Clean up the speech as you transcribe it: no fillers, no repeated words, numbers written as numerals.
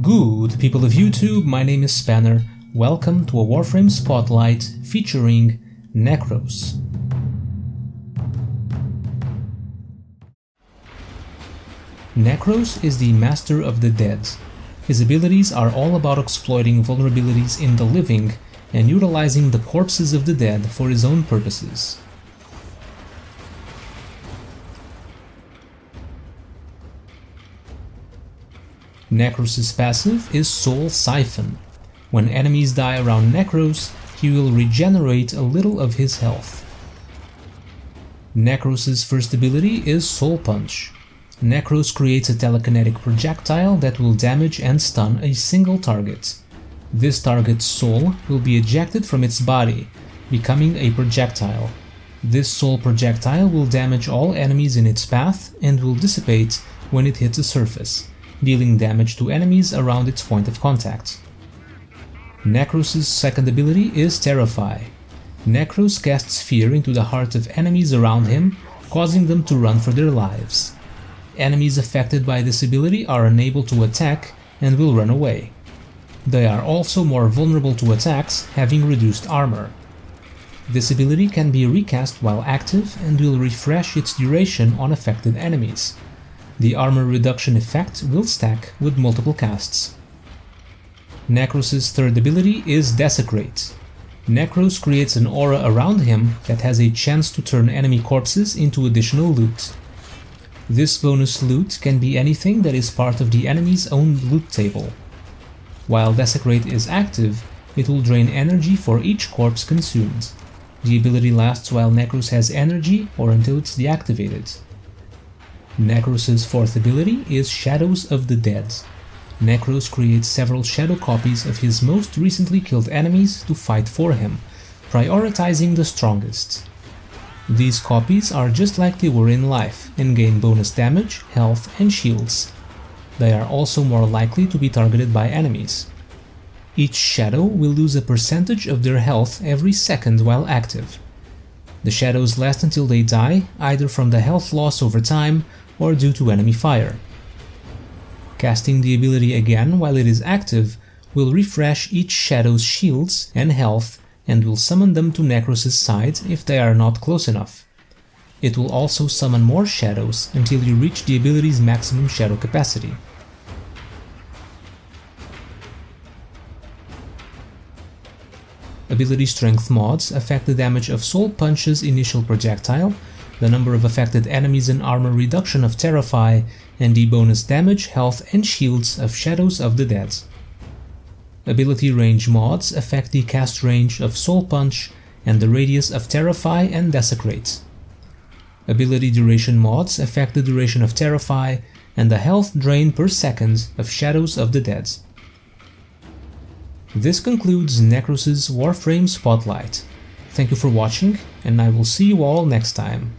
Good people of YouTube, my name is Spanner. Welcome to a Warframe Spotlight featuring Nekros. Nekros is the Master of the Dead. His abilities are all about exploiting vulnerabilities in the living and utilizing the corpses of the dead for his own purposes. Nekros' passive is Soul Siphon. When enemies die around Nekros, he will regenerate a little of his health. Nekros' first ability is Soul Punch. Nekros creates a telekinetic projectile that will damage and stun a single target. This target's soul will be ejected from its body, becoming a projectile. This soul projectile will damage all enemies in its path and will dissipate when it hits a surface, dealing damage to enemies around its point of contact. Nekros' second ability is Terrify. Nekros casts fear into the hearts of enemies around him, causing them to run for their lives. Enemies affected by this ability are unable to attack and will run away. They are also more vulnerable to attacks, having reduced armor. This ability can be recast while active and will refresh its duration on affected enemies. The armor reduction effect will stack with multiple casts. Nekros' third ability is Desecrate. Nekros creates an aura around him that has a chance to turn enemy corpses into additional loot. This bonus loot can be anything that is part of the enemy's own loot table. While Desecrate is active, it will drain energy for each corpse consumed. The ability lasts while Nekros has energy or until it's deactivated. Nekros' fourth ability is Shadows of the Dead. Nekros creates several shadow copies of his most recently killed enemies to fight for him, prioritizing the strongest. These copies are just like they were in life and gain bonus damage, health, and shields. They are also more likely to be targeted by enemies. Each shadow will lose a percentage of their health every second while active. The shadows last until they die, either from the health loss over time or due to enemy fire. Casting the ability again while it is active will refresh each shadow's shields and health and will summon them to Nekros' side if they are not close enough. It will also summon more shadows until you reach the ability's maximum shadow capacity. Ability strength mods affect the damage of Soul Punch's initial projectile, the number of affected enemies and armor reduction of Terrify, and the bonus damage, health, and shields of Shadows of the Dead. Ability range mods affect the cast range of Soul Punch and the radius of Terrify and Desecrate. Ability duration mods affect the duration of Terrify and the health drain per second of Shadows of the Dead. This concludes Nekros' Warframe Spotlight. Thank you for watching, and I will see you all next time.